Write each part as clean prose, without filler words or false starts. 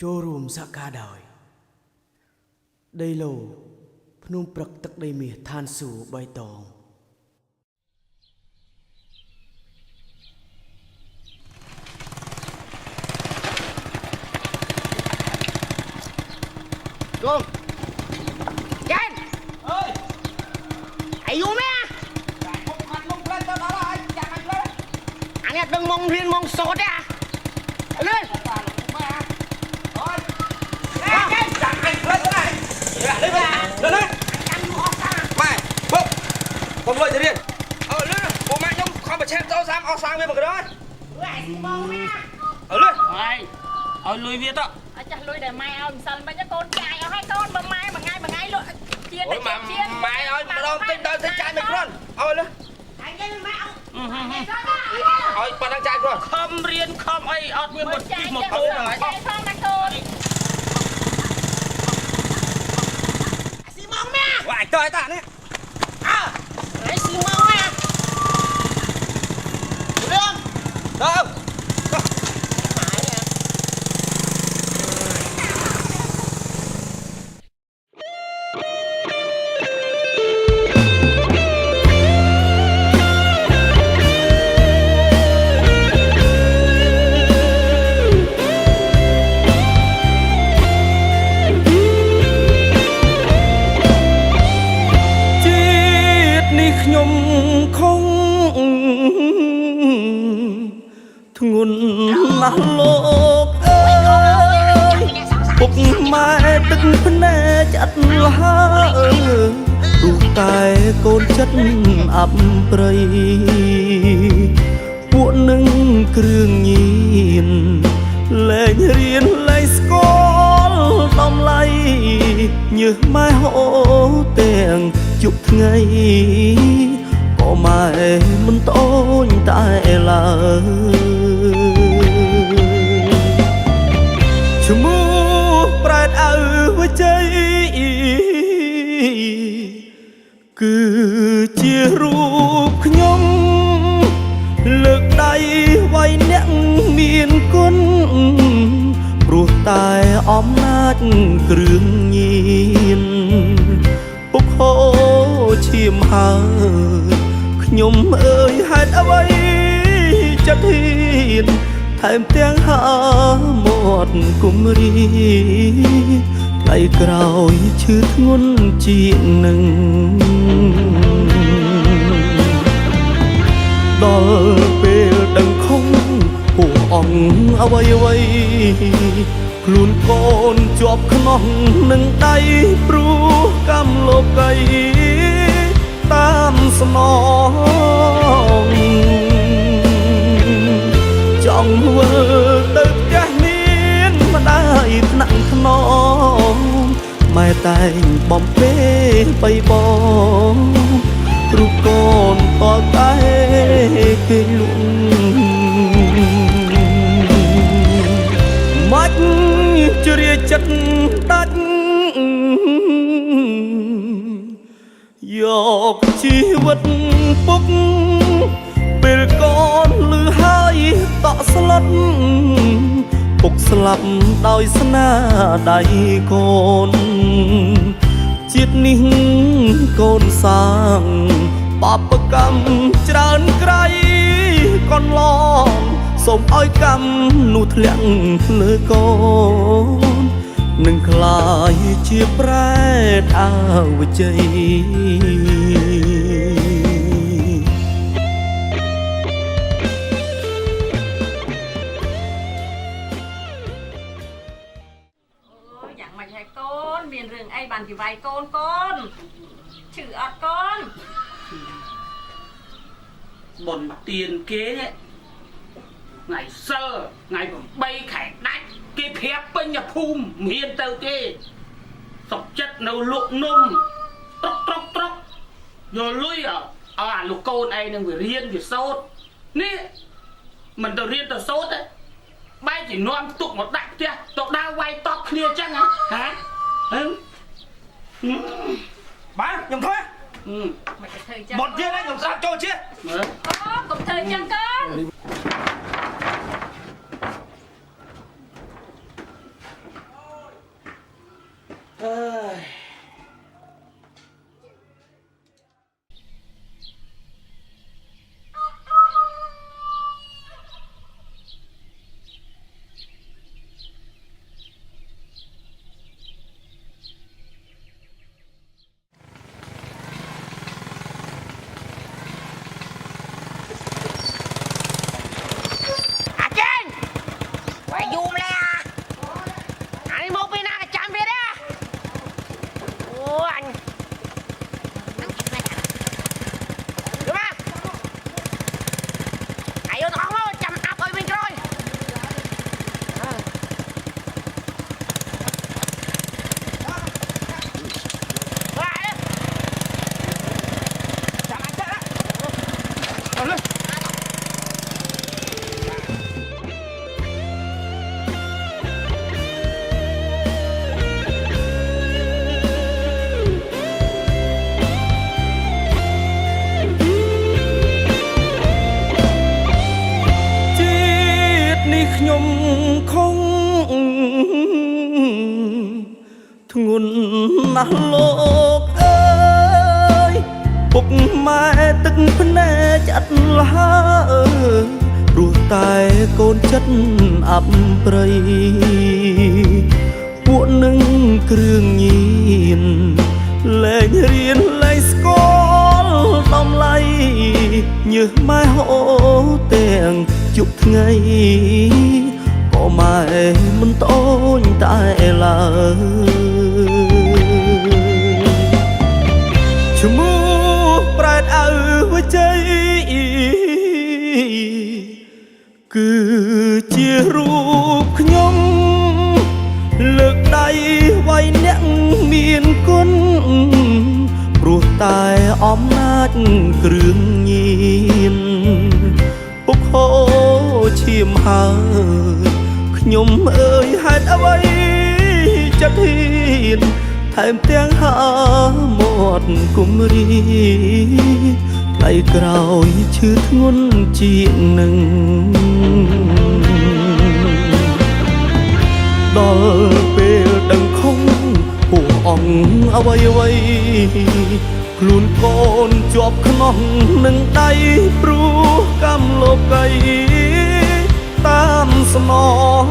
ចូលរួមសហការដោយដីឡូភ្នំព្រឹកទឹកដីមាសឋានសួគ៌បៃតងគង់ចានអើយអាយុម៉ែចាមុខខាត់មុខផ្លែទៅដល់ហើយចាក់ឲ្យផ្លែអានេះដឹងមករៀនមកសតទេអាលឿនម៉ែអើយចាក់ឲ្យផ្លែទៅហើយលឿនចាំមកអស់តាម៉ែពុកកុំលុយទៅរៀនអើលឿនពួកម៉ែខ្ញុំខំប្រឆេះចូលសាមអស់សាំងវាមកក្រោយអាយបងម៉ែអើលឿនហើយឲ្យលុយវាទៅអញ្ចឹងលុយដែលម៉ែឲ្យម្សិលមិញកូនចាយឲ្យឲ្យកូនបើម៉ែមួយថ្ងៃលក់ជាតែជាម៉ែឲ្យម្ដងតិចដល់ទៅចាយមិនគ្រាន់ឲ្យលើអញនិយាយម៉ែឲ្យប៉ុណ្ណឹងចាយគ្រាន់ខំរៀនខំអីអត់មានមកជិះម៉ូតូហ្នឹងចាយផងណាកូនស៊ីម៉ងម៉ែវាយតើតានេះអើស៊ីម៉ងម៉ែរឿងទៅធ្ងន់ណាស់លោកអើយពុកម៉ែទឹកភ្នែកអត់លហើរូបតែកូនចិត្តអាប់ព្រៃពួកនឹងគ្រឿងញៀនលែងរៀនលែងស្គាល់តម្លៃញើសម៉ែហូរទាំងជប់ថ្ងៃក៏ម៉ែមិនតូចតែឡើយឈ្មោះប្រែតឪវជ័យគឺជារូបខ្ញុំលើកដៃវាយអ្នកមានគុណព្រោះតែអំណាចគ្រឿងញៀនពុកហូឈាមហើយខ្ញុំអើយហេតុអ្វីចិត្តហ៊ានថែមទាំងហាមាត់គុំរីថ្លៃក្រោយឈឺធ្ងន់ជាងនឹងដល់ពេលដឹងខំហួអងអ្វីអ្វីខ្លួនកូនជាប់ខ្នោះនឹងដៃព្រោះកម្មលោកីតាមស្នងចង់វិលទៅផ្ទះមានម្ដាយថ្នាក់ថ្នមម៉ែតែងបំពេបីបងរូបកូនតតែគេលួងមាច់ជ្រាចិត្តដាច់យកជីវិតពុកពេលកូនលឺហើយតក់ស្លុតពុកស្លាប់ដោយស្នាដៃកូនជាតិនេះកូនសាងបាបកម្មច្រើនក្រៃកូនឡងសូមឲ្យកម្មនោះធ្លាក់លើកូននឹងក្លាយជាប្រែតអវជ័យយ៉ាងម៉េចហើយកូនមានរឿងអីបានជាវាយកូនកូនឈឺអត់កូនបនទៀនគេថ្ងៃសិលថ្ងៃ8ខែដាច់គេប្រាប់ពេញភូមិមានទៅទេសុកចិត្តនៅលក់នំត្រុកយកលុយអាលោកកូនឯងនឹងវារៀនវាសូត្រនេះមិនទៅរៀនទៅសូត្រទេបែរជានាំទុកមកដាក់ផ្ទះទៅដើរវាយតប់គ្នាអញ្ចឹងហ៎បាទខ្ញុំធ្វើមិនធ្វើអញ្ចឹងបត់ទៀតឯងខ្ញុំស្ដាប់ចូលជាតិអូកុំធ្វើអញ្ចឹងកូន À trên quay zoom lên à anh một bên nào chạm về đấy ô anh đúng không ai vô nó không chạm áp ở bên rồiខ្ញុំខំធ្ងន់ណាស់លោកអើយពុកម៉ែទឹកភ្នែកអត់លហើព្រោះតែកូនចិត្តអាប់ប្រៃពួកនឹងគ្រឿងញៀនលែងរៀនលែងស្គាល់ដំឡៃញើសម៉ែហូរទាំងជប់ថ្ងៃក៏ម៉ែមិនតូចតែឡើយឈ្មោះប្រែតឪវិជ័យគឺជារូបខ្ញុំលើកដៃໄວអ្នកមានគុណព្រោះតែអំណាចគ្រឿងញៀនពុកហូឈាមហើយខ្ញុំអើយហេតុអ្វីចិត្តហ៊ានថែមទាំងហាមាត់គុំរីថ្លៃក្រោយឈឺធ្ងន់ជាងនឹងដល់ពេលដឹងខំពួកអង្គអ្វីខ្លួនកូនជាប់ខ្នោះនឹងដៃព្រោះកម្មលោកីតាមស្នង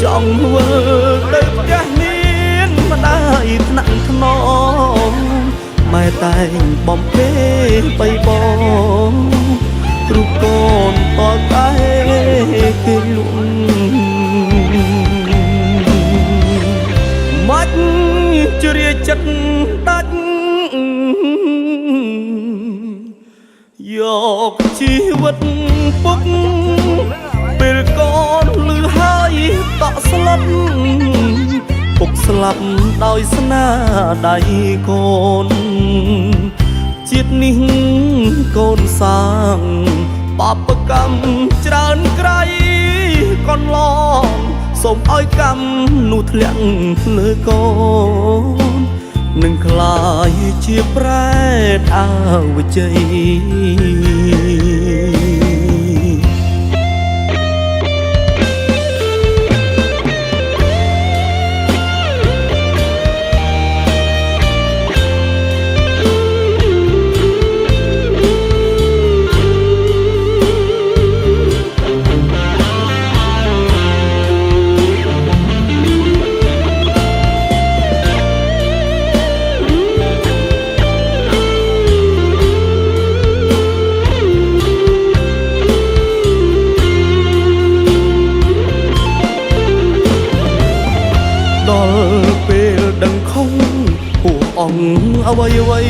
ចង់វិលទៅផ្ទះមានម្ដាយថ្នាក់ថ្នមម៉ែតែងបំពេបៃបងរូបកូនតតែគេលួងមាច់ជ្រាចិត្តដាច់យកជីវិតពុកពេលកូនលឺហើយតក់ស្លុតពុកស្លាប់ដោយស្នាដៃកូនជាតិនេះកូនសាងបាបកម្មច្រើនក្រៃកន្លងសូមឲ្យកម្មនោះធ្លាក់លើកូននឹងក្លាយជាប្រែតអវិជ័យដល់ពេលដឹងខំពួកអង្គអ្វី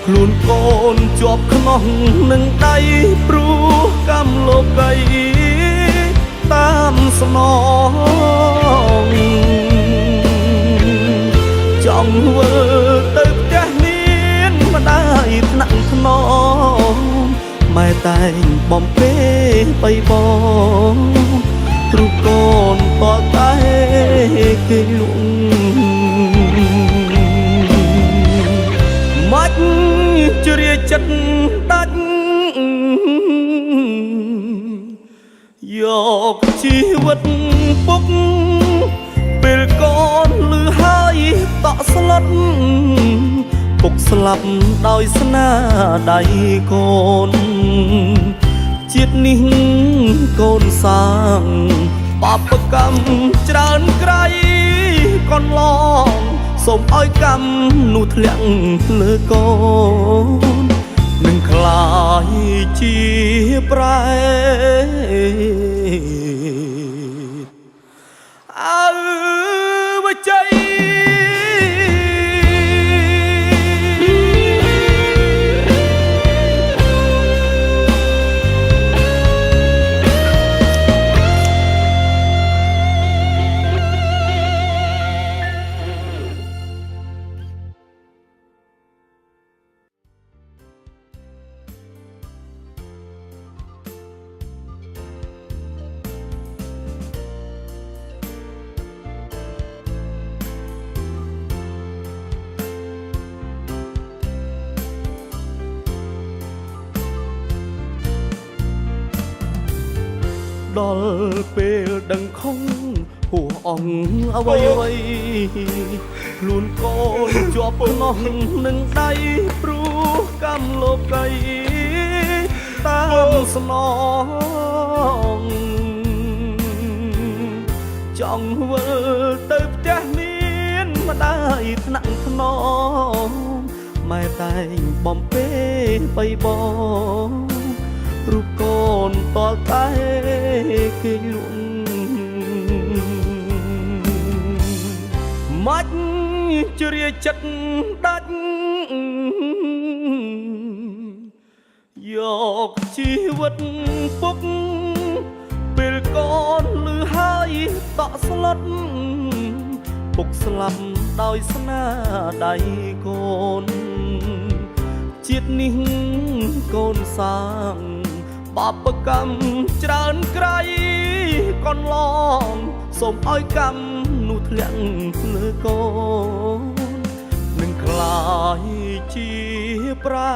ខ្លួនកូនជាប់ខ្នោះនឹងដៃព្រោះកម្មលោកីតាមស្នងចង់វិលទៅផ្ទះមានម្ដាយថ្នាក់ថ្នមម៉ែតែងបំពេបៃបងរូបកូនតតែគេលួងមាច់ជ្រាចិត្តដាច់យកជីវិត ពុកពេលកូនលឺហើយតក់ស្លុតពុកស្លាប់ដោយស្នាដៃកូនជាតិនេះកូនសាងបាបកម្មច្រើនក្រៃកូនឡងសូមឲ្យកម្មនោះធ្លាក់លើកូននឹងខ្លាយជាប្រែអើបជ័យដល់ពេលដឹងខុសហួអងអ្វីខ្លួនកូនជាប់នោះនឹងដៃព្រោះកម្មលោកីតាមស្នងចង់វិលទៅផ្ទះមានម្ដាយថ្នាក់ថ្នមម៉ែតែងបំពេបីបងរូបកូនតលតែគេលួងមាច់ជ្រាចិត្តដាច់យកជីវិតពុកពេលកូនលឺហើយតក់ស្លុតពុកស្លាប់ដោយស្នាដៃកូនជាតិនេះកូនសាងបាបកម្មច្រើនក្រៃកូនឡងសូមឲ្យកម្មនោះធ្លាក់លើកូននឹងខ្លាយជាប្រែ